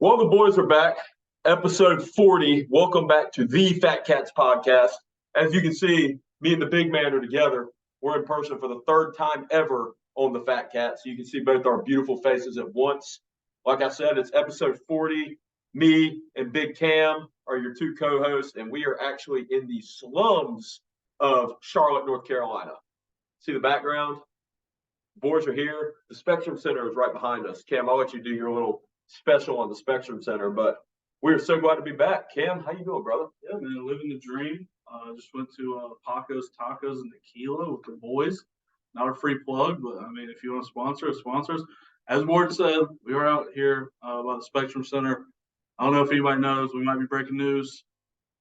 Well, the boys are back. Episode 40. Welcome back to the Fat Katz Podcast. As you can see, me and the big man are together. We're in person for the third time ever on the Fat Katz. You can see both our beautiful faces at once. Like I said, it's episode 40. Me and Big Cam are your two co-hosts, and we are actually in the slums of Charlotte, North Carolina. See the background? The boys are here. The Spectrum Center is right behind us. Cam, I'll let you do your little special on the Spectrum Center, but we're so glad to be back. Cam, how you doing, brother? Yeah, man, living the dream. Just went to Paco's Tacos and Tequila with the boys. Not a free plug, but I mean, if you want to sponsor us. As Ward said, we are out here by the Spectrum Center. I don't know if anybody knows, we might be breaking news.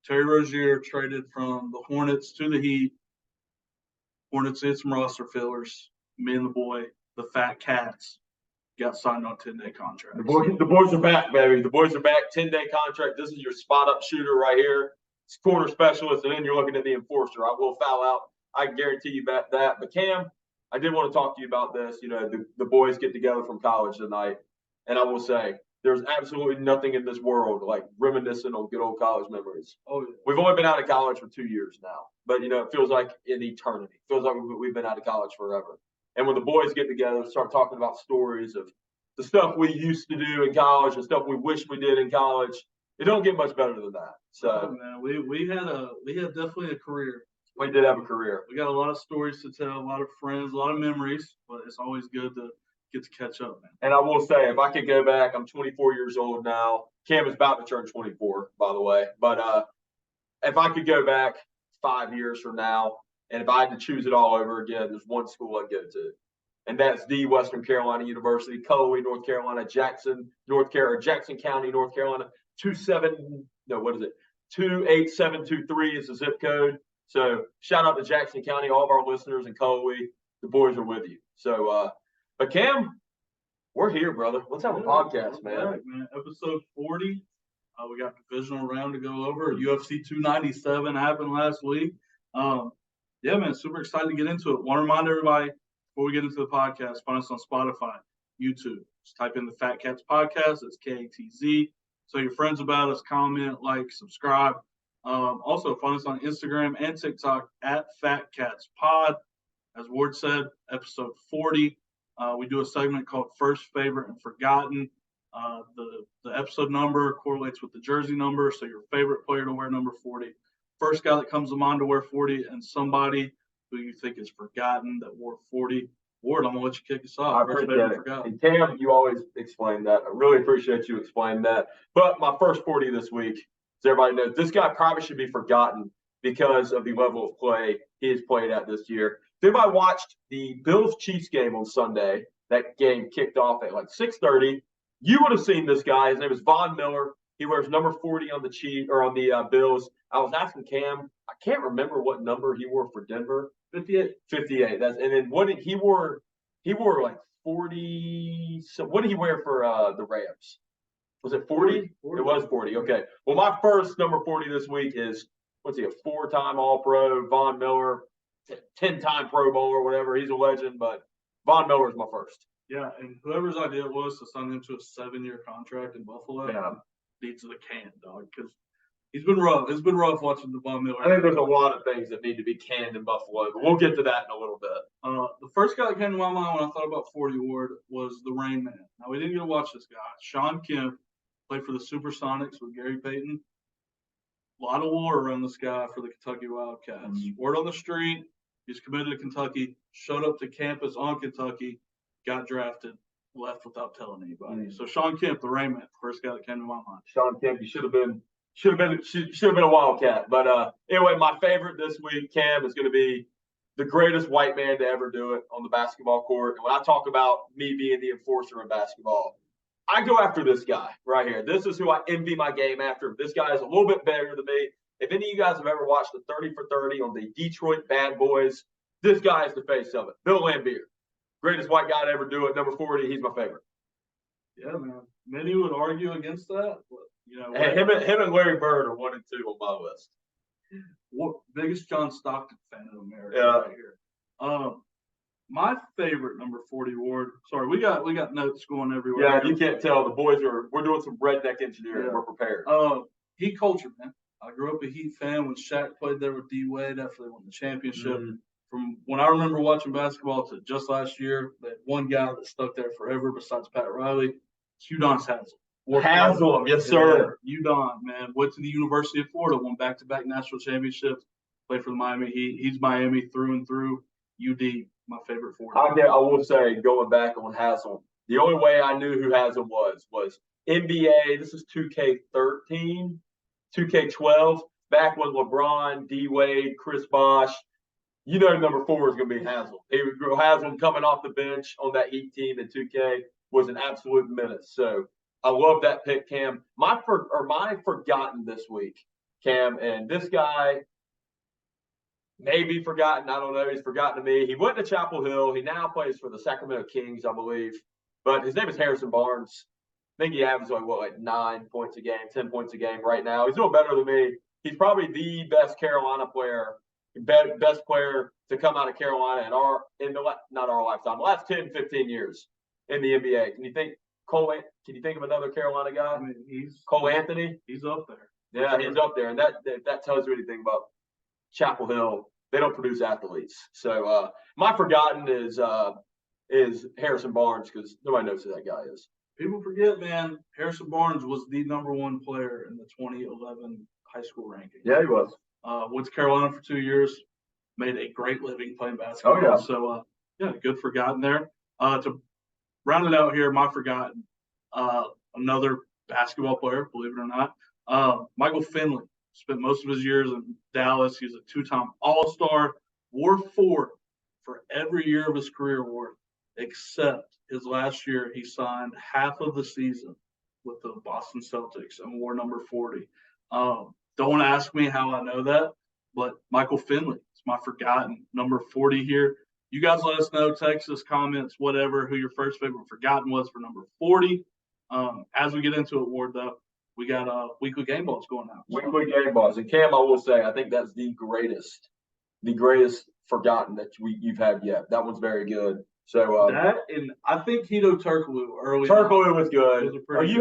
Terry Rozier traded from the Hornets to the Heat. Hornets need some roster fillers. Me and the boy, the Fat Katz, got signed on a 10-day contract. The boys are back, baby. The boys are back. 10-day contract. This is your spot-up shooter right here. It's corner specialist, and then you're looking at the enforcer. I will foul out. I can guarantee you that. But, Cam, I did want to talk to you about this. You know, the boys get together from college tonight, and I will say there's absolutely nothing in this world like reminiscing on good old college memories. Oh, yeah. We've only been out of college for 2 years now, but, you know, it feels like an eternity. It feels like we've been out of college forever. And when the boys get together, start talking about stories of the stuff we used to do in college and stuff we wish we did in college, it don't get much better than that. So, man, we had definitely a career. We did have a career. We got a lot of stories to tell, a lot of friends, a lot of memories, but it's always good to get to catch up, man. And I will say, if I could go back, I'm 24 years old now. Cam is about to turn 24, by the way. But if I could go back 5 years from now, and if I had to choose it all over again, there's one school I'd go to. And that's the Western Carolina University, Cullowhee, North Carolina, Jackson County, North Carolina, 28723 is the zip code. So shout out to Jackson County, all of our listeners in Cullowhee. The boys are with you. So, but Cam, we're here, brother. Let's have a podcast, man. Right, man. Episode 40. We got divisional round to go over. UFC 297 happened last week. Yeah, man, super excited to get into it. Want to remind everybody, before we get into the podcast, find us on Spotify, YouTube. Just type in the Fat Katz Podcast. It's Katz. Tell your friends about us, comment, like, subscribe. Also, find us on Instagram and TikTok at Fat Katz Pod. As Ward said, episode 40. We do a segment called First, Favorite, and Forgotten. The episode number correlates with the jersey number, so your favorite player to wear number 40. First guy that comes to mind to wear 40, and somebody who you think is forgotten that wore 40. Ward, I'm going to let you kick us off. I appreciate it. And Cam, you always explain that. I really appreciate you explaining that. But my first 40 this week, as everybody knows, this guy probably should be forgotten because of the level of play he has played at this year. If anybody watched the Bills-Chiefs game on Sunday, that game kicked off at like 6:30, you would have seen this guy. His name is Von Miller. He wears number 40 on the Chiefs or on the Bills. I was asking Cam, I can't remember what number he wore for Denver. 58. 58. And then what did he wore? He wore like 40. So what did he wear for the Rams? Was it 40? 40? It was 40. Okay. Well, my first number 40 this week is, what's he, a 4-time All-Pro, Von Miller, 10-time Pro Bowler, whatever. He's a legend, but Von Miller is my first. Yeah, and whoever's idea it was to sign him to a 7-year contract in Buffalo needs the can, dog, because he's been rough. It's been rough watching the Von Miller. I think there's a lot of things that need to be canned in Buffalo, but we'll get to that in a little bit. The first guy that came to my mind when I thought about 40 Ward was the Rain Man. Now, we didn't get to watch this guy. Sean Kemp played for the Supersonics with Gary Payton. A lot of war around this guy for the Kentucky Wildcats. Mm-hmm. Word on the street, he's committed to Kentucky, showed up to campus on Kentucky, got drafted, left without telling anybody. Mm-hmm. So Sean Kemp, the Rain Man, first guy that came to my mind. Sean Kemp, you should have been a Wildcat. But anyway, my favorite this week, Cam, is going to be the greatest white man to ever do it on the basketball court. And when I talk about me being the enforcer in basketball, I go after this guy right here. This is who I envy my game after. This guy is a little bit better than me. If any of you guys have ever watched the 30 for 30 on the Detroit Bad Boys, this guy is the face of it. Bill Lambert, greatest white guy to ever do it. Number 40, he's my favorite. Yeah, man. Many would argue against that, but Hey, him and Larry Bird are 1 and 2 on my list. Biggest John Stockton fan in America right here. My favorite number 40 award. Sorry, we got notes going everywhere. Yeah, you can't tell. We're doing some redneck engineering. Yeah. We're prepared. Heat culture, man. I grew up a Heat fan when Shaq played there with D Wade after they won the championship. Mm-hmm. From when I remember watching basketball to just last year, that one guy that stuck there forever besides Pat Riley, Udonis Haslem. Haslam, yes, sir. Udon, man. Went to the University of Florida, won back-to-back national championships, played for the Miami Heat. He's Miami through and through. UD, my favorite forward. I will say, going back on Haslam, the only way I knew who Haslam was NBA. This is 2K13, 2K12, back when LeBron, D Wade, Chris Bosh. You know, number 4 is going to be Haslam. Haslam coming off the bench on that Heat team in 2K was an absolute menace. So I love that pick, Cam. My forgotten this week, Cam, and this guy may be forgotten. I don't know. He's forgotten to me. He went to Chapel Hill. He now plays for the Sacramento Kings, I believe. But his name is Harrison Barnes. I think he averages like 9 points a game, 10 points a game right now. He's doing better than me. He's probably the best Carolina player, best player to come out of Carolina not our lifetime, the last 10, 15 years in the NBA. Can you think of another Carolina guy? I mean, Cole Anthony? He's up there. Yeah, he's up there. And that tells you anything about Chapel Hill. They don't produce athletes. So my forgotten is Harrison Barnes, because nobody knows who that guy is. People forget, man, Harrison Barnes was the number 1 player in the 2011 high school ranking. Yeah, he was. Went to Carolina for 2 years, made a great living playing basketball. Oh, yeah. So, good forgotten there. To round it out here, my forgotten, another basketball player, believe it or not, Michael Finley. Spent most of his years in Dallas. He's a 2-time All-Star, wore 4 for every year of his career award, except his last year he signed half of the season with the Boston Celtics and wore number 40. Don't ask me how I know that, but Michael Finley is my forgotten number 40 here. You guys let us know, text us, comments, whatever, who your first favorite forgotten was for number 40. As we get into it, Ward, though, we got weekly game balls going out. Weekly game balls. And Cam, I will say, I think that's the greatest forgotten that you've had yet. That one's very good. So that, and I think Hito Turkoglu early. Turkoglu was good.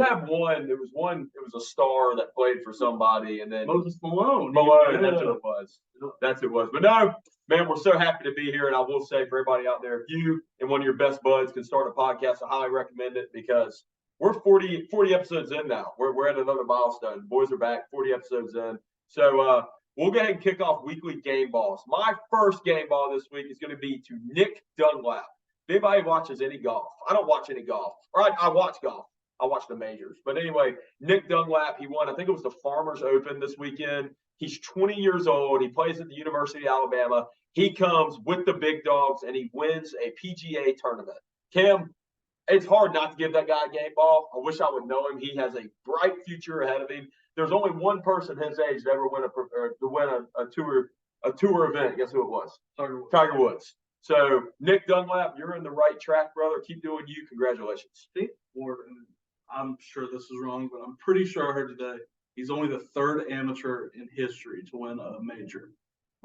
Have one. It was a star that played for somebody, and then Moses Malone. Yeah. That's what it was. That's what it was. But no, man, we're so happy to be here. And I will say for everybody out there, if you and one of your best buds can start a podcast, I highly recommend it, because we're 40 episodes in now. We're at another milestone. Boys are back, 40 episodes in. So we'll go ahead and kick off weekly game balls. My first game ball this week is going to be to Nick Dunlap. If anybody watches any golf, I don't watch any golf. Or I watch golf. I watch the majors. But anyway, Nick Dunlap, he won, I think it was the Farmers Open this weekend. He's 20 years old. He plays at the University of Alabama. He comes with the big dogs, and he wins a PGA tournament. Cam, it's hard not to give that guy a game ball. I wish I would know him. He has a bright future ahead of him. There's only one person his age to ever win a tour event. Guess who it was? Tiger Woods. So, Nick Dunlap, you're in the right track, brother. Keep doing you. Congratulations. I'm sure this is wrong, but I'm pretty sure I heard today he's only the 3rd amateur in history to win a major.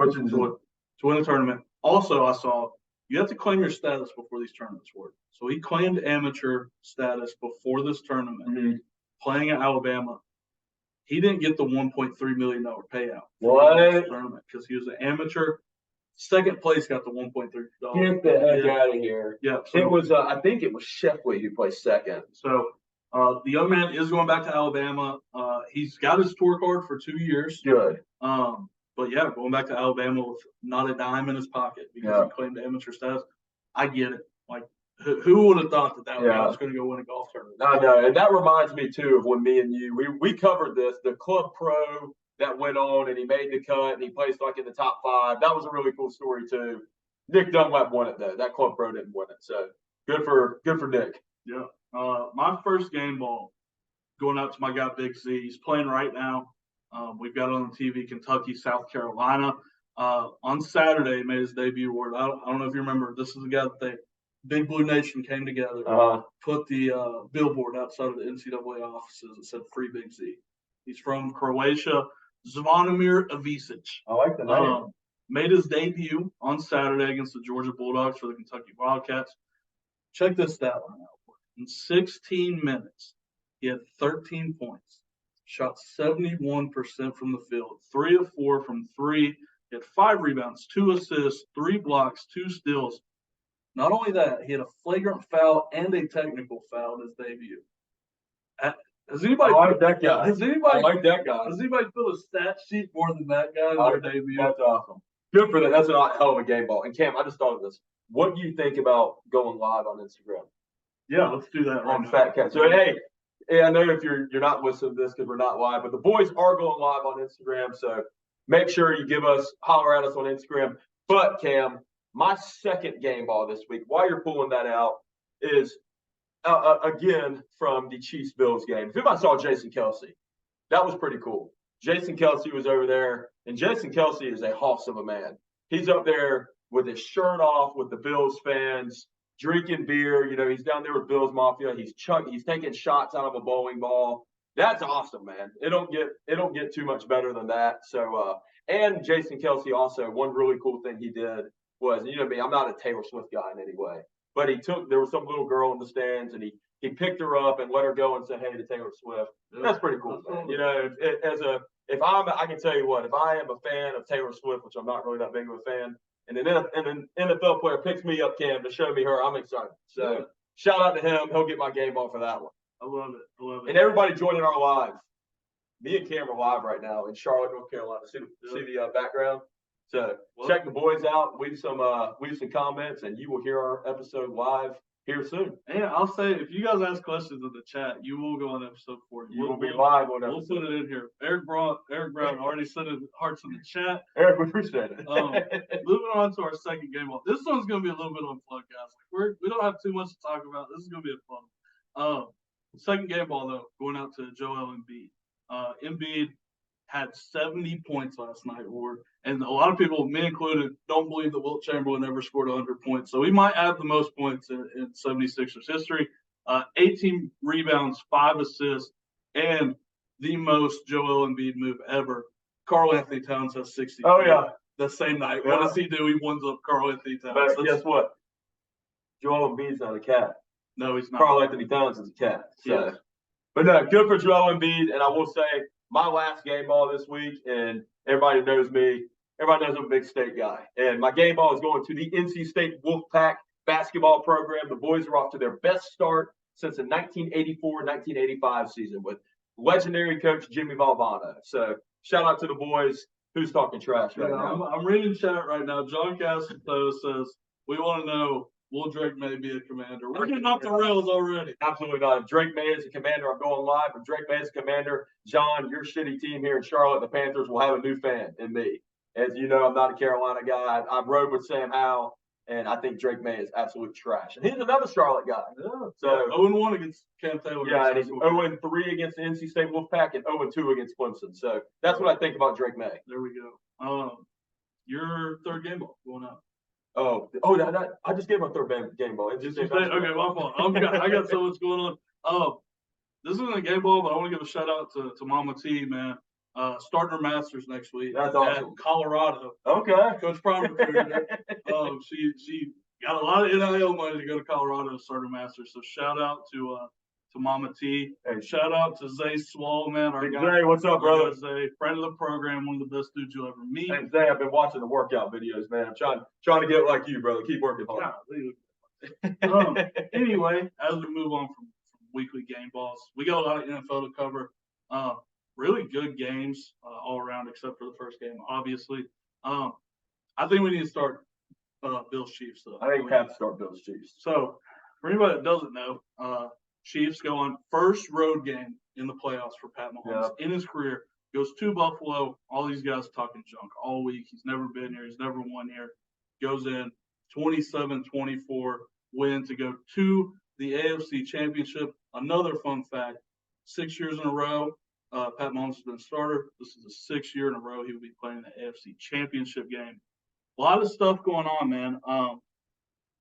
To win a tournament. Also, I saw you have to claim your status before these tournaments work. So he claimed amateur status before this tournament, playing at Alabama. He didn't get the $1.3 million payout for this tournament because he was an amateur. Second place got the $1.3 million. Get the heck out of here. Yeah. So it was, I think it was Shefley who placed second. So the young man is going back to Alabama. He's got his tour card for 2 years. Good. But yeah, going back to Alabama with not a dime in his pocket because he claimed amateur status. I get it. Like, who would have thought that guy was going to go win a golf tournament? I know, and that reminds me too of when me and you we covered this, the Club Pro that went on, and he made the cut, and he placed like in the top 5. That was a really cool story too. Nick Dunlap won it though. That Club Pro didn't win it, so good for Nick. Yeah. My first game ball going out to my guy Big Z. He's playing right now. We've got it on the TV, Kentucky, South Carolina. On Saturday, made his debut award. I don't know if you remember. This is the guy that Big Blue Nation came together, put the billboard outside of the NCAA offices that said "Free Big Z." He's from Croatia, Zvonimir Ivisic. I like the name. made his debut on Saturday against the Georgia Bulldogs for the Kentucky Wildcats. Check this stat line out. In 16 minutes, he had 13 points, shot 71% from the field, 3 of 4 from 3. He had 5 rebounds, 2 assists, 3 blocks, 2 steals. Not only that, he had a flagrant foul and a technical foul in his debut. Has anybody? I like that guy. Has anybody? I like that guy. Has anybody filled a stat sheet more than that guy in their debut? That's awesome. Good for that. That's a hell of a game ball. And Cam, I just thought of this. What do you think about going live on Instagram? Yeah, let's do that right on now. Fat Katz. So hey, I know if you're not listening to this because we're not live, but the boys are going live on Instagram. So make sure you holler at us on Instagram. But Cam, my second game ball this week, while you're pulling that out, is again from the Chiefs-Bills game. If anybody saw Jason Kelce, that was pretty cool. Jason Kelce was over there, and Jason Kelce is a hoss of a man. He's up there with his shirt off with the Bills fans, drinking beer. You know, he's down there with Bills Mafia. He's taking shots out of a bowling ball. That's awesome, man. It don't get too much better than that. So, and Jason Kelce also, one really cool thing he did was, you know me, I'm not a Taylor Swift guy in any way, but there was some little girl in the stands, and he picked her up and let her go and said, "Hey," to Taylor Swift. That's pretty cool, man. You know, I can tell you what, if I am a fan of Taylor Swift, which I'm not really that big of a fan, and an NFL player picks me up, Cam, to show me her, I'm excited. So shout out to him. He'll get my game ball for that one. I love it. And everybody joining our live. Me and Cam are live right now in Charlotte, North Carolina. See the background? So check the boys out. Leave some comments, and you will hear our episode live here soon. And I'll say, if you guys ask questions in the chat, you will go on episode 40. You will be live on episode. We'll put it in here. Eric Brown already sent his hearts in the chat. Eric, we appreciate it. Moving on to our second game ball. This one's going to be a little bit unplugged, guys. We don't have too much to talk about. This is going to be a fun. Second game ball, though, going out to Joel Embiid. Embiid had 70 points last night, and a lot of people, me included, don't believe that Wilt Chamberlain ever scored 100 points. So he might have the most points in 76ers history. 18 rebounds, 5 assists, and the most Joel Embiid move ever. Karl Anthony Towns has 60. Oh, yeah. The same night. Yeah. What does he do? He wins up Karl Anthony Towns. But guess what? Joel Embiid's not a cat. No, he's not. Karl Anthony Towns is a cat. So. Yes. But no, good for Joel Embiid. And I will say, my last game ball this week, and everybody knows me. Everybody knows I'm a big state guy. And my game ball is going to the NC State Wolfpack basketball program. The boys are off to their best start since the 1984-1985 season with legendary coach Jimmy Valvano. So shout out to the boys. Who's talking trash right now? I'm reading chat right now. John Castello says, we want to know, will Drake May be a commander? We're getting off the rails already. Absolutely not. If Drake May is a commander, I'm going live. If Drake May is a commander, John, your shitty team here in Charlotte, the Panthers, will have a new fan in me. As you know, I'm not a Carolina guy. I've rode with Sam Howell, and I think Drake May is absolute trash. And he's another Charlotte guy. Yeah. So 0-1 against Cam Taylor. Yeah, and he's 0-3 against the NC State Wolfpack and 0-2 against Clemson. So that's what I think about Drake May. There we go. Your third game ball going out. I just gave my third game ball. Okay, my fault. I got so much going on. This isn't a game ball, but I want to give a shout out to Mama T, man. Starting her Masters next week. That's awesome. At Colorado. Okay. Coach Prime recruited her. She got a lot of NIL money to go to Colorado to start her Masters. So shout out to Mama T. Hey, shout out to Zay Swall, man. Our guy, Zay, what's up, brother? Zay, friend of the program, one of the best dudes you'll ever meet. Hey, Zay, I've been watching the workout videos, man. I'm trying to get like you, brother. Keep working hard. Anyway, as we move on from weekly game balls, we got a lot of NFL to cover. Really good games all around, except for the first game, obviously. I think we need to start Bills Chiefs, though. I think we have to start Bills Chiefs. So, for anybody that doesn't know, Chiefs go on first road game in the playoffs for Pat Mahomes in his career. Goes to Buffalo. All these guys talking junk all week. He's never been here. He's never won here. Goes in 27-24 win to go to the AFC Championship. Another fun fact, 6 years in a row, Pat Mahomes has been a starter. This is the 6th year in a row he will be playing the AFC Championship game. A lot of stuff going on, man.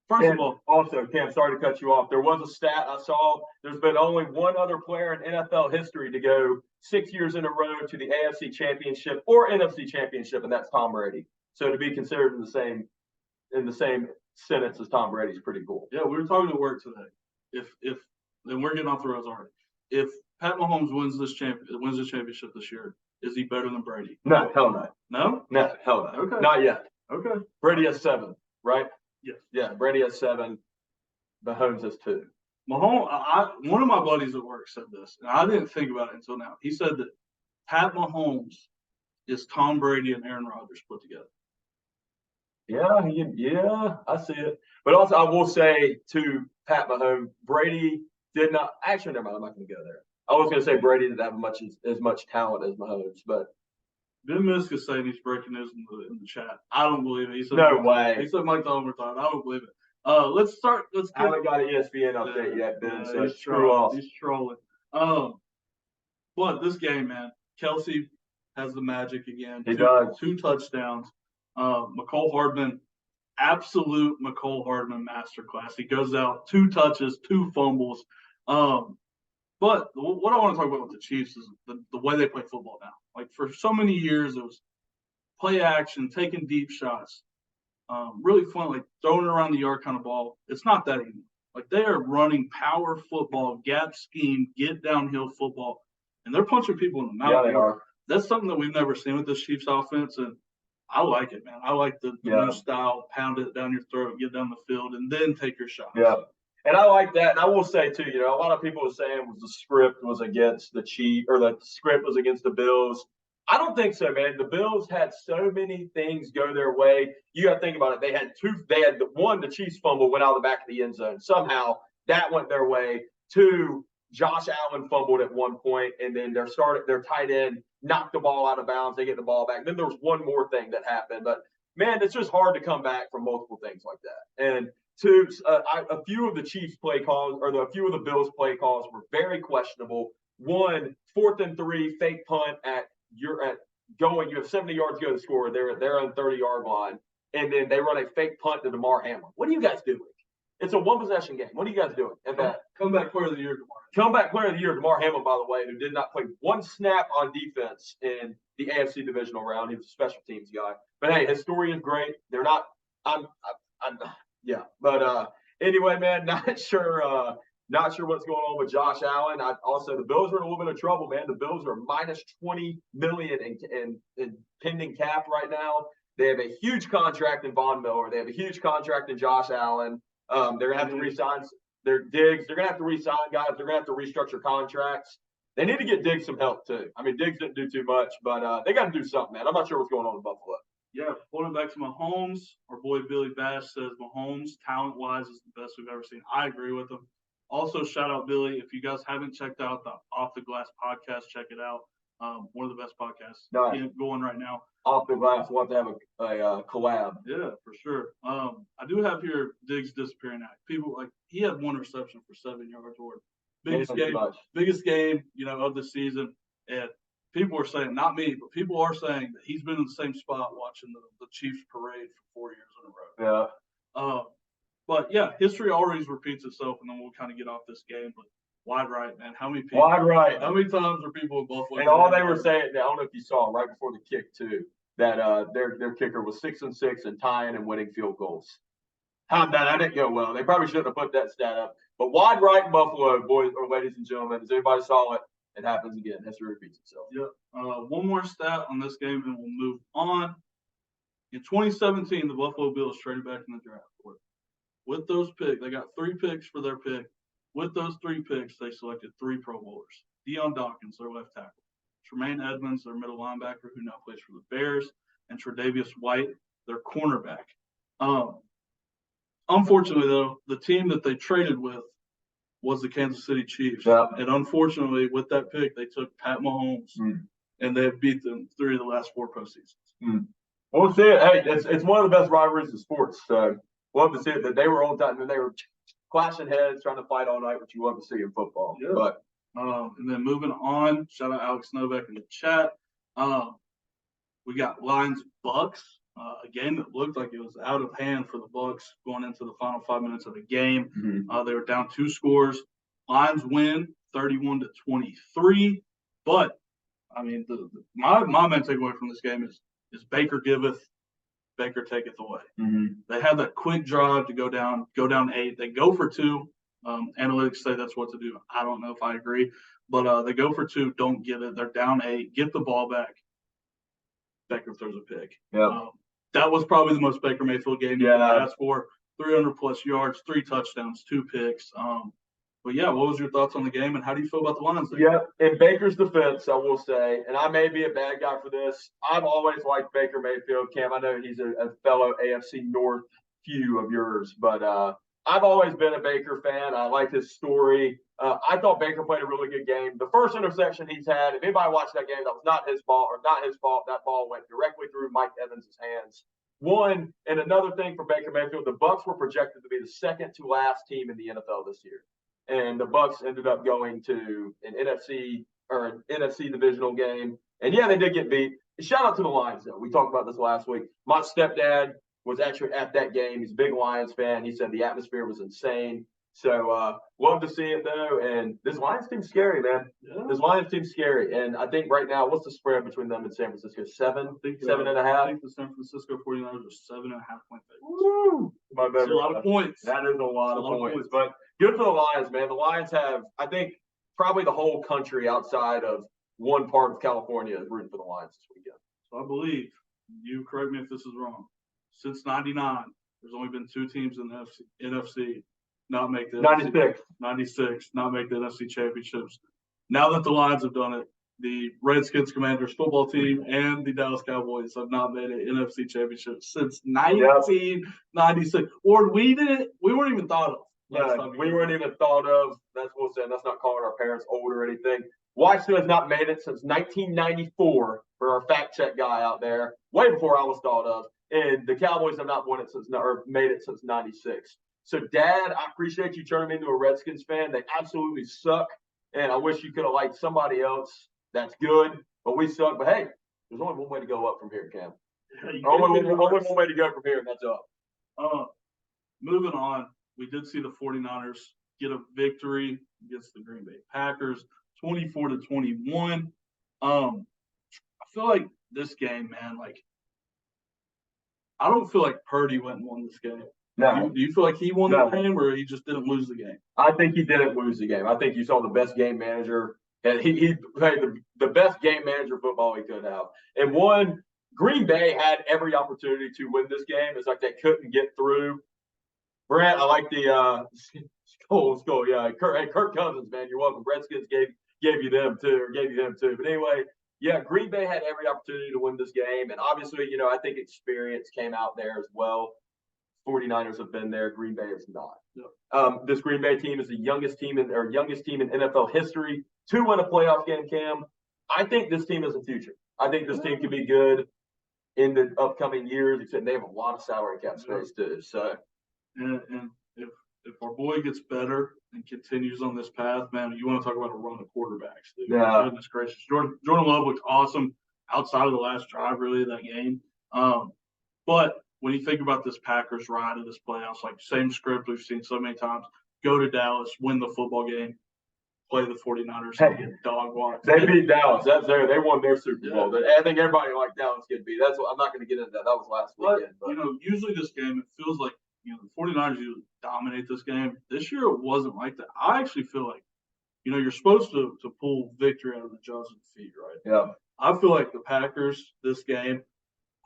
First of all, also, Cam, sorry to cut you off. There was a stat I saw. There's been only one other player in NFL history to go 6 years in a row to the AFC Championship or NFC Championship, and that's Tom Brady. So to be considered in the same sentence as Tom Brady is pretty cool. Yeah, we were talking at work today. If and we're getting off the rails already. If Pat Mahomes wins the championship this year, is he better than Brady? No, hell no. No? No, hell no. Okay. Not yet. Okay. Brady has 7, right? Yes. Yeah, Brady has 7. Mahomes has 2. Mahomes, one of my buddies at work said this, and I didn't think about it until now. He said that Pat Mahomes is Tom Brady and Aaron Rodgers put together. Yeah, I see it. But also, I will say to Pat Mahomes, Brady did not. Actually, never mind. I'm not going to go there. I was going to say Brady didn't have as much talent as Mahomes, but Ben Miska saying he's breaking news in the chat. I don't believe it. He said no way. He said Mike Tomlin retired. I don't believe it. Let's start. I haven't got an ESPN update yet, Ben. So he's screw off. He's trolling. But this game, man, Kelce has the magic again. He does. 2 touchdowns. McCole Hardman, absolute McCole Hardman masterclass. He goes out 2 touches, 2 fumbles. But what I want to talk about with the Chiefs is the way they play football now. Like for so many years, it was play action, taking deep shots, really fun, like throwing around the yard kind of ball. It's not that anymore. Like they are running power football, gap scheme, get downhill football, and they're punching people in the mouth. Yeah, they are. That's something that we've never seen with this Chiefs offense, and I like it, man. I like the new style, pound it down your throat, get down the field, and then take your shots. Yeah. And I like that. And I will say, too, a lot of people were saying the script was against the Chiefs or the script was against the Bills. I don't think so, man. The Bills had so many things go their way. You got to think about it. They had the Chiefs fumble went out of the back of the end zone. Somehow that went their way. 2, Josh Allen fumbled at one point, and then their tight end knocked the ball out of bounds. They get the ball back. Then there was one more thing that happened. But, man, it's just hard to come back from multiple things like that. And a few of the Chiefs play calls or a few of the Bills play calls were very questionable. 1, 4th and 3, fake punt you have 70 yards to go to score. They're on the 30-yard line, and then they run a fake punt to Damar Hamlin. What are you guys doing? It's a 1-possession game. What are you guys doing? Comeback player of the year, Damar. Comeback player of the year, Damar Hamlin, by the way, who did not play 1 snap on defense in the AFC Divisional round. He was a special teams guy. But hey, his story is great. They're not. Yeah. But anyway, man, not sure what's going on with Josh Allen. Also, the Bills are in a little bit of trouble, man. The Bills are minus $20 million in pending cap right now. They have a huge contract in Von Miller. They have a huge contract in Josh Allen. They're going to have to re-sign their Diggs. They're going to have to re-sign guys. They're going to have to restructure contracts. They need to get Diggs some help, too. I mean, Diggs didn't do too much, but they got to do something, man. I'm not sure what's going on in Buffalo. Yeah, pulling back to Mahomes, our boy Billy Bash says Mahomes, talent-wise, is the best we've ever seen. I agree with him. Also, shout out Billy. If you guys haven't checked out the Off the Glass podcast, check it out. One of the best podcasts going right now. Off the Glass, we'll have to have a collab. Yeah, for sure. I do have here Diggs disappearing act. People he had 1 reception for 7 yards or biggest game, of the season. And people are saying, not me, but people are saying that he's been in the same spot watching the Chiefs parade for 4 years in a row. Yeah. But yeah, history always repeats itself, and then we'll kind of get off this game. But wide right, man. How many people? Wide right. How many times are people in Buffalo? And all they were saying, I don't know if you saw right before the kick too, that their kicker was 6-6 and tying and winning field goals. That didn't go well. They probably shouldn't have put that stat up. But wide right in Buffalo, boys or ladies and gentlemen, as everybody saw it, it happens again. History repeats itself. Yep. One more stat on this game, and we'll move on. In 2017, the Buffalo Bills traded back in the draft. With those picks, they got 3 picks for their pick. With those 3 picks, they selected 3 Pro Bowlers. Deion Dawkins, their left tackle. Tremaine Edmonds, their middle linebacker, who now plays for the Bears. And Tre'Davious White, their cornerback. Unfortunately, though, the team that they traded with was the Kansas City Chiefs. Yeah. And unfortunately, with that pick, they took Pat Mahomes, and they have beat them 3 of the last 4 postseasons. We'll see it. Hey, it's one of the best rivalries in sports. So we'll have to see it. That they were on time and they were clashing heads, trying to fight all night, which you love to see in football. Yeah. But and then moving on, shout out Alex Novak in the chat. We got Lions Bucks. A game that looked like it was out of hand for the Bucks going into the final 5 minutes of the game. They were down 2 scores. Lions win 31-23. But I mean, my main takeaway from this game is Baker giveth Baker taketh away. Mm-hmm. They have that quick drive to go down 8. They go for 2. Analytics say that's what to do. I don't know if I agree, but they go for 2, don't get it. They're down 8, get the ball back. Baker throws a pick. Yeah. That was probably the most Baker Mayfield game you could ask for. 300-plus yards, 3 touchdowns, 2 picks. But, yeah, what was your thoughts on the game, and how do you feel about the Lions? Yeah, in Baker's defense, I will say, and I may be a bad guy for this, I've always liked Baker Mayfield. Cam, I know he's a fellow AFC North few of yours, but I've always been a Baker fan. I like his story. I thought Baker played a really good game. The first interception he's had, if anybody watched that game, that was not his fault. That ball went directly through Mike Evans' hands. One, and another thing for Baker Mayfield, the Bucs were projected to be the second to last team in the NFL this year. And the Bucs ended up going to an NFC Divisional game. And, yeah, they did get beat. Shout out to the Lions, though. We talked about this last week. My stepdad was actually at that game. He's a big Lions fan. He said the atmosphere was insane. So, love to see it, though. And this Lions team's scary, man. Yeah. This Lions team's scary. And I think right now, what's the spread between them and San Francisco? 7.5? I think the San Francisco 49ers are 7.5 point favorites. Woo! That's a lot of points. That is a lot of points. But good for the Lions, man. The Lions have, I think, probably the whole country outside of one part of California is rooting for the Lions this weekend. So I believe, you correct me if this is wrong, since 99, there's only been 2 teams in the NFC not make the 96, not make the NFC championships. Now that the Lions have done it, the Redskins Commanders football team and the Dallas Cowboys have not made an NFC championship since 1996. Or we weren't even thought of. We weren't even thought of. That's what I'm saying. That's not calling our parents old or anything. Washington has not made it since 1994 for our fact check guy out there, way before I was thought of. And the Cowboys have not made it since 96. So, Dad, I appreciate you turning me into a Redskins fan. They absolutely suck, and I wish you could have liked somebody else that's good, but we suck. But, hey, there's only one way to go up from here, Cam. Only one way to go from here, and that's up. Moving on, we did see the 49ers get a victory against the Green Bay Packers, 24-21. I feel like this game, man, I don't feel like Purdy went and won this game. No. Do you feel like he won the game, or he just didn't lose the game? I think he didn't lose the game. I think you saw the best game manager, and he played the best game manager football he could have. And Green Bay had every opportunity to win this game. It's like they couldn't get through. Brent, I like the skull. Yeah, Kirk Cousins, man, you're welcome. Redskins gave you them too. But anyway, yeah, Green Bay had every opportunity to win this game, and obviously, I think experience came out there as well. 49ers have been there. Green Bay is not. Yeah. This Green Bay team is the youngest team in NFL history to win a playoff game, Cam. I think this team has a future. I think this team can be good in the upcoming years, except they have a lot of salary cap space too. So, and if our boy gets better and continues on this path, man, you want to talk about a run of quarterbacks, dude. Yeah. Goodness gracious. Jordan Love looked awesome outside of the last drive, really, of that game. But when you think about this Packers ride of this playoffs, same script we've seen so many times, go to Dallas, win the football game, play the 49ers, and get dog walked. They beat Dallas. They won their Super Bowl. Yeah. I think everybody liked Dallas getting beat. That's what I'm not going to get into that. That was last weekend. But usually this game, it feels like, the 49ers usually dominate this game. This year it wasn't like that. I actually feel like, you're supposed to pull victory out of the jaws of defeat, right? Yeah. I feel like the Packers, this game,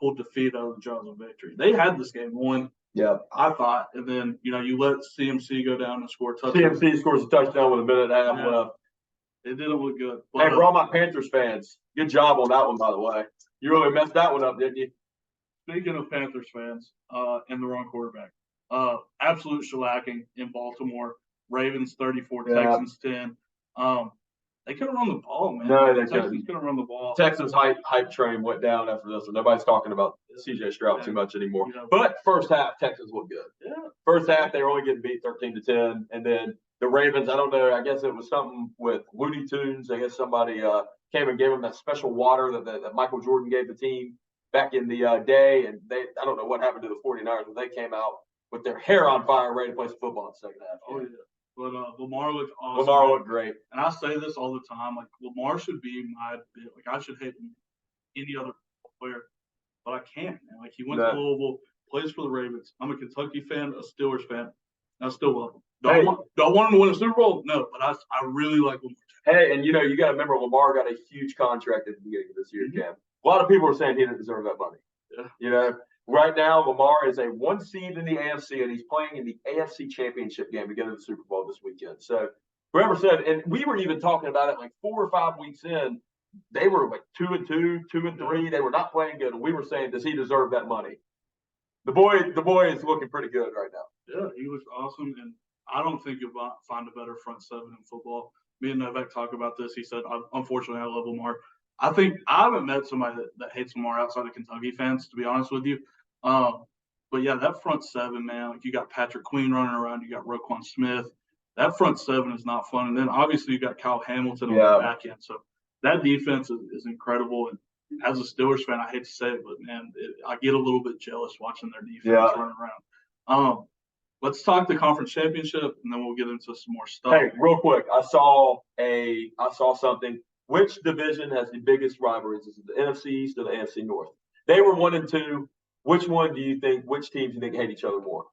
pulled defeat out of the jaws of victory. They had this game won. Yeah. I thought. And then, you let CMC go down and score a touchdown. CMC scores a touchdown with a minute and a half left. It didn't look good. Hey, for all my Panthers fans, good job on that one, by the way. You really messed that one up, didn't you? Speaking of Panthers fans and the wrong quarterback, absolute shellacking in Baltimore. Ravens 34, Texans 10. They couldn't run the ball, man. No, they couldn't run the ball. Texans hype train went down after this one. Nobody's talking about C.J. Stroud too much anymore. But first half, Texans looked good. Yeah. First half, they were only getting beat 13-10. And then the Ravens, I don't know, I guess it was something with Looney Tunes. I guess somebody came and gave them that special water that Michael Jordan gave the team back in the day. And I don't know what happened to the 49ers, but they came out with their hair on fire, ready to play some football in the second half. Oh, yeah. But Lamar looked awesome. Lamar looked great. And I say this all the time. Lamar should be my – I should hate any other player. but I can't, man. Like, he went No. to Louisville, plays for the Ravens. I'm a Kentucky fan, a Steelers fan. I still love him. Don't want him to win a Super Bowl? No, but I really like Lamar. Hey, and you got to remember Lamar got a huge contract at the beginning of this year, Cam. A lot of people are saying he didn't deserve that money. Yeah. Right now Lamar is a 1 seed in the AFC, and he's playing in the AFC Championship game to go to the Super Bowl this weekend. So whoever said, and we were even talking about it like 4 or 5 weeks in, they were like 2-2, 2-3. They were not playing good, and we were saying, does he deserve that money? The boy is looking pretty good right now. Yeah, he looks awesome, and I don't think you'll find a better front seven in football. Me and Novak talk about this. He said, unfortunately, I love Lamar. I haven't met somebody that hates Lamar outside of Kentucky fans, to be honest with you. But yeah, that front seven, man, like, you got Patrick Queen running around, you got Roquan Smith. That front seven is not fun. And then obviously you got Kyle Hamilton on the back end. So that defense is incredible. And as a Steelers fan, I hate to say it, but man, I get a little bit jealous watching their defense running around. Let's talk the conference championship, and then we'll get into some more stuff. Hey, real quick, I saw something. Which division has the biggest rivalries? Is it the NFC East or the AFC North? They were 1 and 2. Which one do you think? Which teams do you think hate each other more?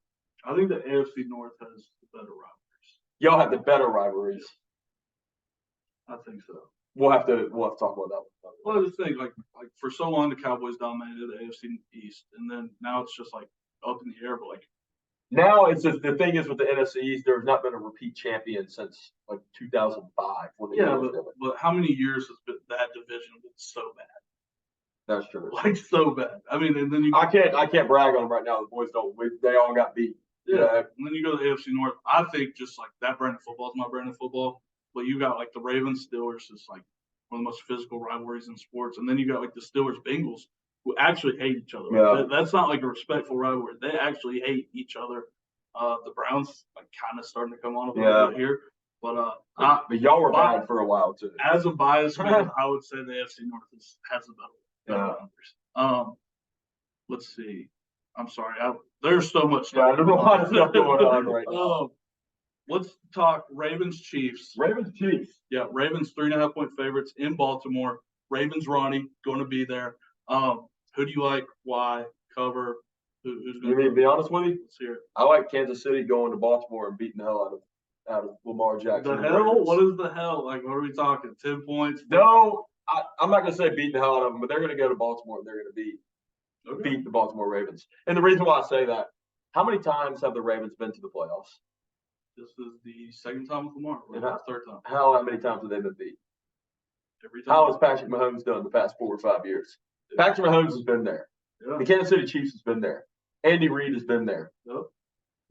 I think the AFC North has the better rivalries. Y'all have the better rivalries. I think so. We'll have to talk about that one. Well, the thing, like for so long, the Cowboys dominated the AFC East, and then now it's just like up in the air. But like now, it's just the thing is with the NFC East, there's not been a repeat champion since like 2005. But how many years has that division been so bad? That's true. Like, so bad. I mean, and then I can't brag on them right now. The boys don't. They all got beat. Yeah. And then you go to the AFC North. I think just like that brand of football is my brand of football. But you got like the Ravens Steelers is like one of the most physical rivalries in sports. And then you got like the Steelers Bengals, who actually hate each other. Yeah. That's not like a respectful rivalry. They actually hate each other. The Browns like kind of starting to come on a little bit here. But y'all were bad for a while too. As a biased fan, I would say the AFC North has the better numbers. Let's see. I'm sorry. There's so much stuff. There's a lot of stuff going on right now. Let's talk Ravens Chiefs. Ravens Chiefs. Yeah, Ravens 3.5-point favorites in Baltimore. Ravens Ronnie going to be there. Who do you like? Why? Cover? Who's going to be honest with you? Let's hear it. I like Kansas City going to Baltimore and beating the hell out of Lamar Jackson. The hell? What is the hell? Like, what are we talking? 10 points? No, I'm not going to say beating the hell out of them, but they're going to go to Baltimore and they're going to beat the Baltimore Ravens. And the reason why I say that, how many times have the Ravens been to the playoffs? This is the second time with Lamar. Or the third time. How many times have they been beat? Every time. How has Patrick Mahomes done the past 4 or 5 years? Yeah. Patrick Mahomes has been there. Yeah. The Kansas City Chiefs has been there. Andy Reid has been there. Yep.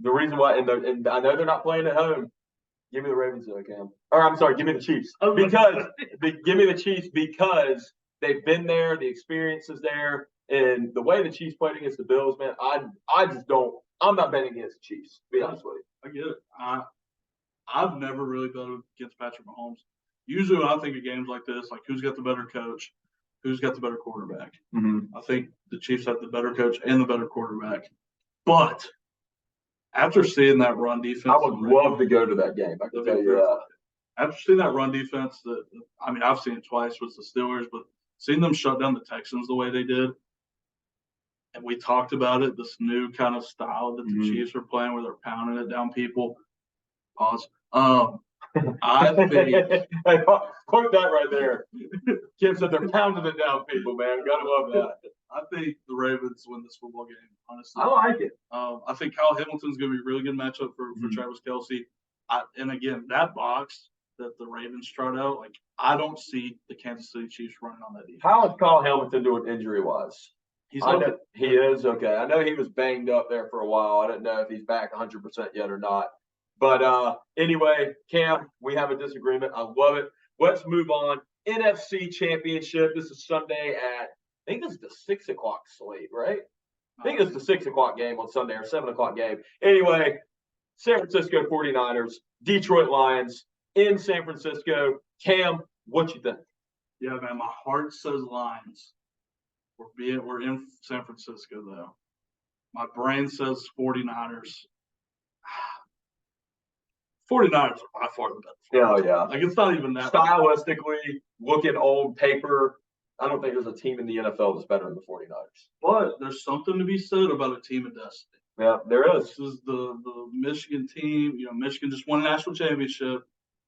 The reason why, and I know they're not playing at home. Give me the Ravens, though, Cam. Or I'm sorry, give me the Chiefs. Because give me the Chiefs because they've been there, the experience is there, and the way the Chiefs played against the Bills, man, I just don't. I'm not betting against the Chiefs. To be honest with you. I get it. I've never really bet against Patrick Mahomes. Usually, when I think of games like this, like who's got the better coach, who's got the better quarterback. Mm-hmm. I think the Chiefs have the better coach and the better quarterback. But after seeing that run defense, I would love to go to that game. I can tell you that. After seeing that run defense, I've seen it twice with the Steelers, but seeing them shut down the Texans the way they did, and we talked about it, this new kind of style that the Chiefs are playing where they're pounding it down people. Pause. I think hey, quote that right there. Kim said they're pounding it down people, man. Gotta love that. I think the Ravens win this football game, honestly. I like it. I think Kyle Hamilton's going to be a really good matchup for Travis Kelce. And again, that box that the Ravens tried out, like I don't see the Kansas City Chiefs running on that defense. How is Kyle Hamilton doing injury-wise? He is okay. I know he was banged up there for a while. I don't know if he's back 100% yet or not. But anyway, Cam, we have a disagreement. I love it. Let's move on. NFC Championship. This is Sunday at, I think this is the 6 o'clock slate, right? I think it's the 6 o'clock game on Sunday or 7 o'clock game. Anyway, San Francisco 49ers, Detroit Lions in San Francisco. Cam, what you think? Yeah, man, my heart says Lions. We're in San Francisco, though. My brain says 49ers. 49ers are by far the best. Yeah, yeah. Like, it's not even that. Stylistically, look at old paper, I don't think there's a team in the NFL that's better than the 49ers. But there's something to be said about a team of destiny. Yeah, there is. This is the Michigan team. Michigan just won a national championship.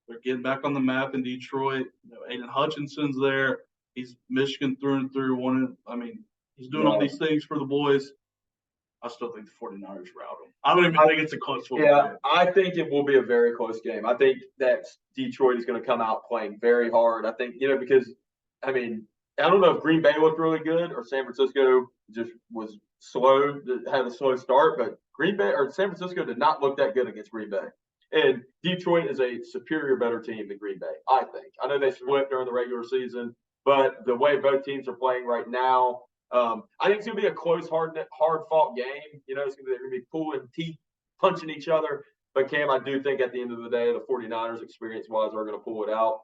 They're getting back on the map in Detroit. Aiden Hutchinson's there. He's Michigan through and through. He's doing all these things for the boys. I still think the 49ers route them. I don't even think it's a close football game. I think it will be a very close game. I think that Detroit is going to come out playing very hard. I think, because, I don't know if Green Bay looked really good or San Francisco just was slow, had a slow start, but Green Bay or San Francisco did not look that good against Green Bay. And Detroit is a superior, better team than Green Bay, I think. I know they split during the regular season, but the way both teams are playing right now, I think it's going to be a close, hard-fought game. They're going to be pulling teeth, punching each other. But, Cam, I do think at the end of the day, the 49ers, experience-wise, are going to pull it out.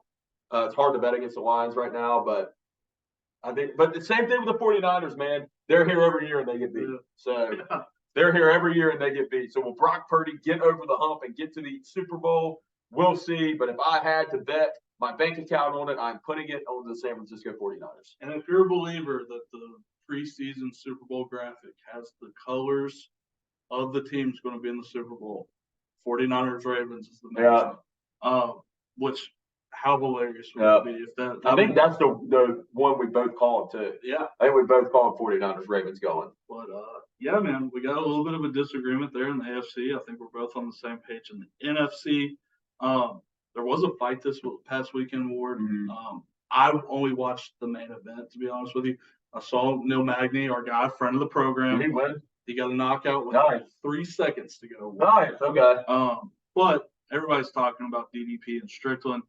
It's hard to bet against the Lions right now, but the same thing with the 49ers, man. They're here every year and they get beat. They're here every year and they get beat. So will Brock Purdy get over the hump and get to the Super Bowl? We'll see. But if I had to bet my bank account on it, I'm putting it on the San Francisco 49ers. And if you're a believer that the preseason Super Bowl graphic has the colors of the teams going to be in the Super Bowl, 49ers Ravens is the matchup. Which how hilarious would it be if that? I think that's the one we both called too. Yeah, I think we both called 49ers Ravens going. But yeah, man, we got a little bit of a disagreement there in the AFC. I think we're both on the same page in the NFC. There was a fight this past weekend, Ward. Mm-hmm. I only watched the main event, to be honest with you. I saw Neil Magny, our guy, friend of the program. Did he win? He got a knockout with 3 seconds to go. Nice, okay. But everybody's talking about DDP and Strickland.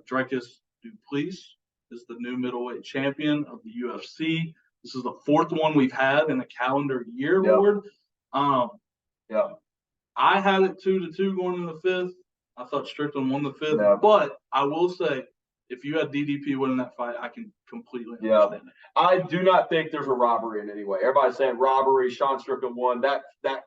Dricus Duplessis is the new middleweight champion of the UFC. This is the 4th one we've had in a calendar year, Ward. I had it 2-2 going in the 5th. I thought Strickland won the 5th, but I will say, if you had DDP winning that fight, I can completely understand it. I do not think there's a robbery in any way. Everybody's saying robbery. Sean Strickland won. That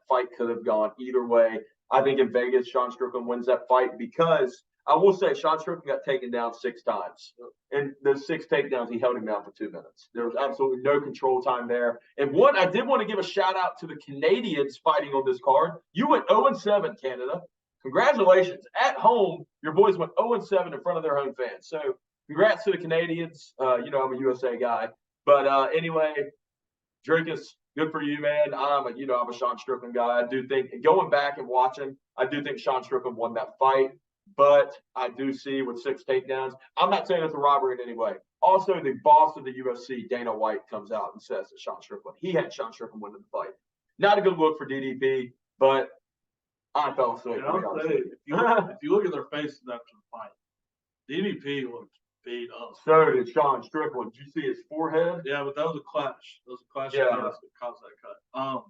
fight could have gone either way. I think in Vegas, Sean Strickland wins that fight because I will say Sean Strickland got taken down 6 times. And those 6 takedowns, he held him down for 2 minutes. There was absolutely no control time there. And I did want to give a shout-out to the Canadians fighting on this card. You went 0-7, Canada. Congratulations. At home, your boys went 0-7 in front of their home fans. So congrats to the Canadians. I'm a USA guy. But anyway, Dricus, good for you, man. I'm a Sean Strickland guy. I do think, going back and watching, I do think Sean Strickland won that fight. But I do see with 6 takedowns, I'm not saying it's a robbery in any way. Also, the boss of the UFC, Dana White, comes out and says that Sean Strickland, he had Sean Strickland winning the fight. Not a good look for DDP, but I fell asleep. If you look at their faces after the fight, DDP looked beat up. So did Sean Strickland. Did you see his forehead? Yeah, but that was a clash. That caused that cut.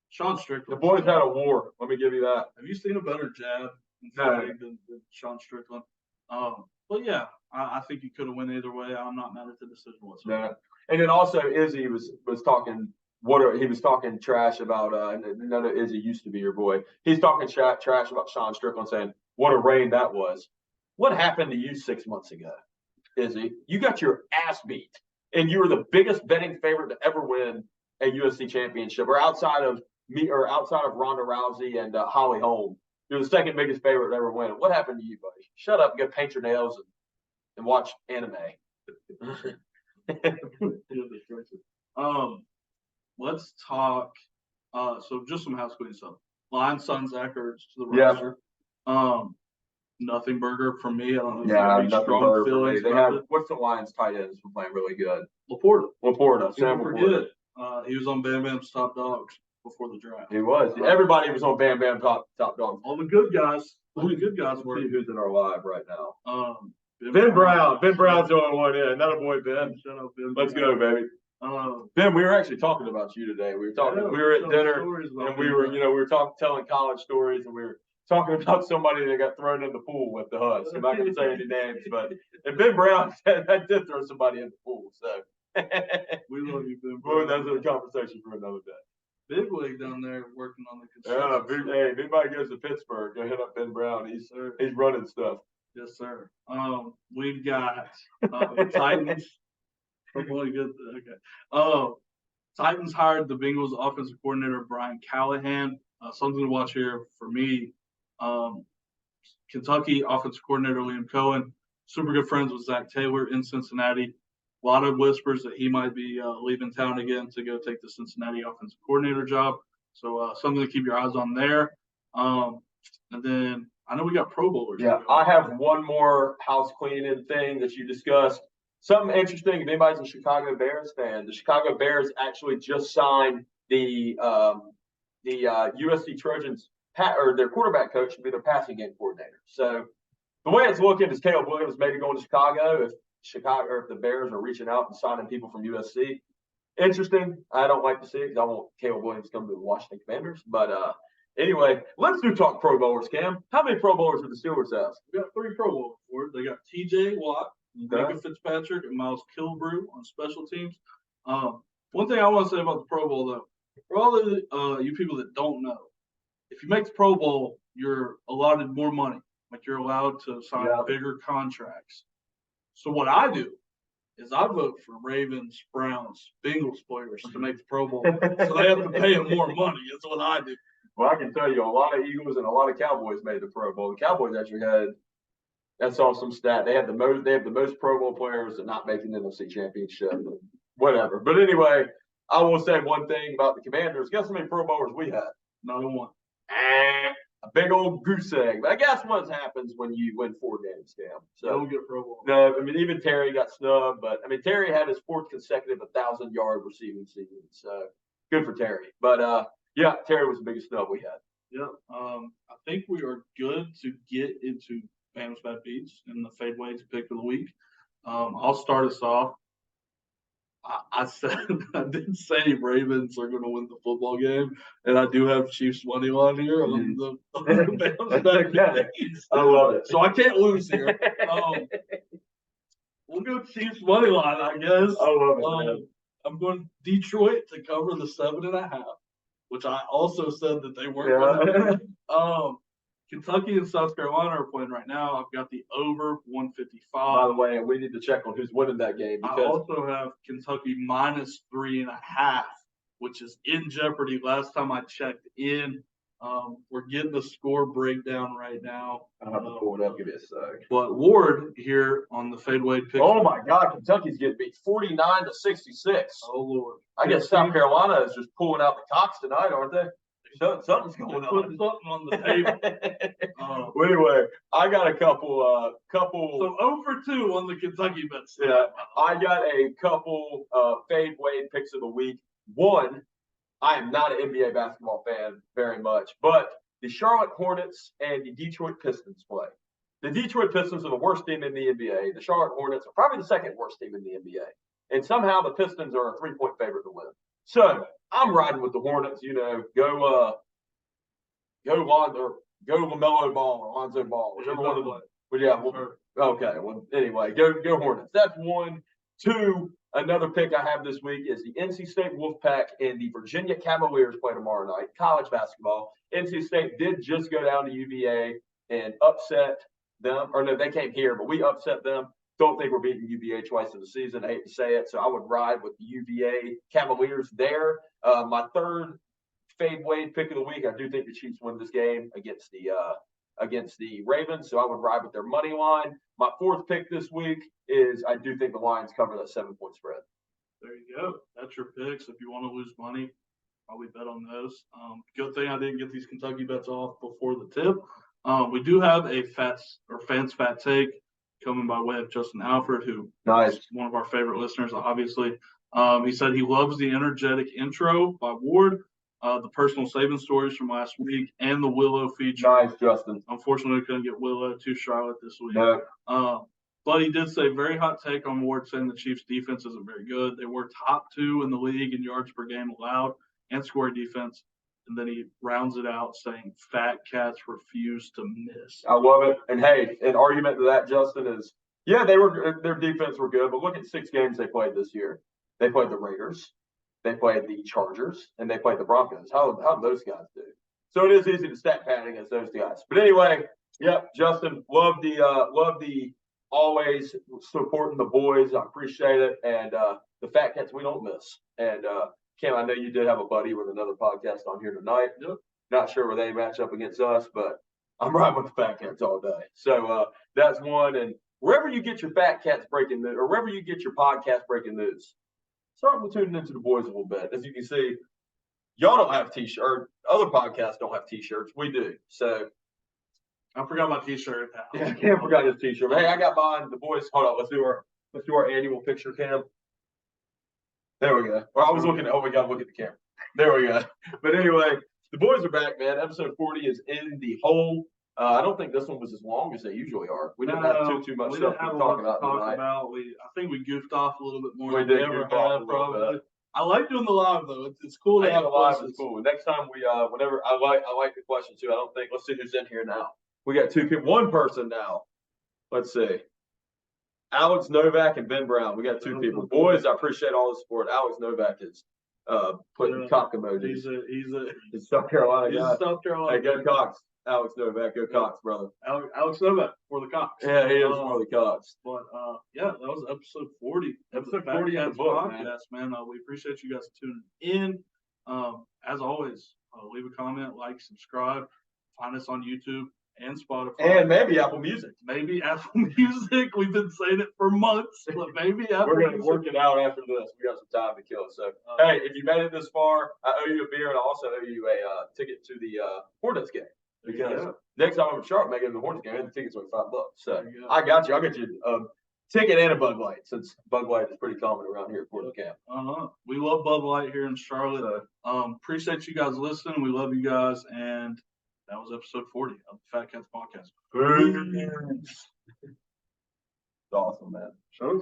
Sean Strickland. The boys had a war. Let me give you that. Have you seen a better jab than Sean Strickland? But yeah, I think you could have went either way. I'm not mad at the decision whatsoever. Yeah. And then also Izzy was talking. He was talking trash about none of Izzy used to be your boy. He's talking trash about Sean Strickland, saying what a reign that was. What happened to you 6 months ago, Izzy? You got your ass beat, and you were the biggest betting favorite to ever win a UFC championship, or outside of Ronda Rousey and Holly Holm. You're the second biggest favorite to ever win. What happened to you, buddy? Shut up and go paint your nails and watch anime. Let's talk. So just some housekeeping stuff. Lions, Suns, Zach Ertz to the roster. Nothing burger for me. I don't know. Nothing burger for me. They have what's the Lions tight ends were playing really good. Laporta. Sam Laporta. He was on Bam Bam's top dogs before the draft. He was. Everybody was on Bam Bam top dogs. All the good guys. Were who's in our live right now. Ben Brown. Ben Brown's the only one in. Not a boy, Ben. Shut up, Ben. Let's go, baby. Ben, we were actually talking about you today. We were at dinner, and we were telling college stories, and we were talking about somebody that got thrown in the pool with the Huss. I'm not going to say any names, but and Ben Brown said I did throw somebody in the pool. So we love you, Ben Brown. Brown. That's a conversation for another day. Big league down there working on the construction. Yeah, hey, if anybody goes to Pittsburgh, go hit up Ben Brown. He's running stuff. Yes, sir. We've got the Titans Only good. Okay. Titans hired the Bengals offensive coordinator Brian Callahan. Something to watch here for me. Kentucky offensive coordinator Liam Cohen, super good friends with Zach Taylor in Cincinnati. A lot of whispers that he might be leaving town again to go take the Cincinnati offensive coordinator job. So something to keep your eyes on there. And then I know we got Pro Bowlers. Yeah, I have one more house cleaning thing that you discussed. Something interesting, if anybody's a Chicago Bears fan, the Chicago Bears actually just signed the USC Trojans, or their quarterback coach to be their passing game coordinator. So the way it's looking is Caleb Williams maybe going to Chicago if the Bears are reaching out and signing people from USC. Interesting. I don't like to see it because I want Caleb Williams to come to the Washington Commanders. But anyway, let's talk Pro Bowlers, Cam. How many Pro Bowlers do the Steelers have? We got 3 Pro Bowlers. They got TJ Watt, Minka Fitzpatrick, and Miles Kilbrew on special teams. One thing I want to say about the Pro Bowl, though, for all of you people that don't know, if you make the Pro Bowl, you're allotted more money. Like you're allowed to sign bigger contracts. So what I do is I vote for Ravens, Browns, Bengals players to make the Pro Bowl. So they have to pay them more money. That's what I do. Well, I can tell you, a lot of Eagles and a lot of Cowboys made the Pro Bowl. The Cowboys actually that's awesome stat. They have the most Pro Bowl players that not making the NFC Championship. Whatever. But anyway, I will say one thing about the Commanders. Guess how many Pro Bowlers we had? Not a one. A big old goose egg. But I guess what happens when you win 4 games, Cam. So don't get Pro Bowl. No, I mean even Terry got snubbed, but I mean Terry had his 4th consecutive 1,000-yard receiving season. So good for Terry. But yeah, Terry was the biggest snub we had. Yeah. I think we are good to get into Bam's Bad Beats and the fadeaway pick of the week. I'll start us off. I did say Ravens are going to win the football game, and I do have Chiefs money line here on the Bam's Bad Beats. I love it. So I can't lose here. We'll go Chiefs money line, I guess. I love it. I'm going Detroit to cover the 7.5, which I also said that they weren't going to. Kentucky and South Carolina are playing right now. I've got the over 155. By the way, we need to check on who's winning that game. I also have Kentucky minus 3.5, which is in jeopardy. Last time I checked in, we're getting the score breakdown right now. I'll have to pull it up. Give me a sec. But Ward here on the fadeaway pick. Oh my God, Kentucky's getting beat 49-66. Oh Lord! I guess South Carolina is just pulling out the cocks tonight, aren't they? Something's going on. Putting something on the table. Well, anyway, I got a couple. So 0 for 2 on the Kentucky bets. Yeah, I got a couple fade Wade picks of the week. One, I am not an NBA basketball fan very much, but the Charlotte Hornets and the Detroit Pistons play. The Detroit Pistons are the worst team in the NBA. The Charlotte Hornets are probably the 2nd worst team in the NBA. And somehow the Pistons are a 3-point favorite to win. So I'm riding with the Hornets. Go LaMelo Ball or Lonzo Ball, whichever one of them. But yeah, okay. Well, anyway, go Hornets. That's 1. 2. Another pick I have this week is the NC State Wolfpack and the Virginia Cavaliers play tomorrow night. College basketball. NC State did just go down to UVA and upset them. Or no, they came here, but we upset them. Don't think we're beating UVA twice in the season. I hate to say it. So I would ride with the UVA Cavaliers there. My 3rd fade Wade pick of the week, I do think the Chiefs win this game against the Ravens. So I would ride with their money line. My 4th pick this week is I do think the Lions cover that 7-point spread. There you go. That's your picks. If you want to lose money, probably bet on those. Good thing I didn't get these Kentucky bets off before the tip. We do have a Fans Fat Take coming by way of Justin Alfred, who is one of our favorite listeners, obviously. He said he loves the energetic intro by Ward, the personal savings stories from last week, and the Willow feature. Nice, Justin. Unfortunately, we couldn't get Willow to Charlotte this week. No. But he did say very hot take on Ward, saying the Chiefs' defense isn't very good. They were top 2 in the league in yards per game allowed and scoring defense. And then he rounds it out saying Fat Katz refuse to miss. I love it. And hey, an argument to that, Justin, is their defense were good, but look at 6 games they played this year. They played the Raiders, they played the Chargers, and they played the Broncos. How did those guys do? So it is easy to stat pad against those guys. But anyway, yep, Justin, love the always supporting the boys. I appreciate it. And the Fat Katz we don't miss. And Cam, I know you did have a buddy with another podcast on here tonight. Yep. Not sure where they match up against us, but I'm riding with the Fat Katz all day. So that's one. And wherever you get your Fat Katz breaking news, or wherever you get your podcast breaking news, start tuning into the boys a little bit. As you can see, y'all don't have T-shirts. Other podcasts don't have T-shirts. We do. So I forgot my T-shirt. yeah, I can't forget his T-shirt. Hey, I got mine. The boys. Hold on. Let's do our annual picture, Cam. There we go. Well, I was looking. Oh, we got to look at the camera. There we go. But anyway, the boys are back, man. Episode 40 is in the hole. I don't think this one was as long as they usually are. We didn't have too much stuff to talk about tonight. I think we goofed off a little bit more We than did we ever goof off have, a little probably. bit. I like doing the live though. It's cool to have the live questions. is cool. Next time we whenever I like the question too. I don't think let's see who's in here now. We got two people, one person now. Let's see. Alex Novak and Ben Brown. We got two people. Boys, I appreciate all the support. Alex Novak is putting cock emojis. He's a South Carolina guy. South Carolina. Hey, go Cox. Alex Novak, go Cox, brother. Alex Novak for the Cox. Yeah, he is for the Cox. But yeah, that was episode 40. Episode 40 of the book, podcast, man. We appreciate you guys tuning in. As always, leave a comment, like, subscribe, find us on YouTube and Spotify. And maybe Apple Music. Maybe Apple Music. We've been saying it for months, but maybe Apple We're going to Music. work it out after this. We got some time to kill. So, hey, if you made it this far, I owe you a beer and I also owe you a ticket to the Hornets game. Because next time I'm in Charlotte, making the Hornets game, the tickets are $5. So I got you. I'll get you a ticket and a Bud Light, since Bud Light is pretty common around here at Portland Camp. We love Bud Light here in Charlotte. Appreciate you guys listening. We love you guys. And that was episode 40 of the Fat Katz Podcast. Peace. It's awesome, man.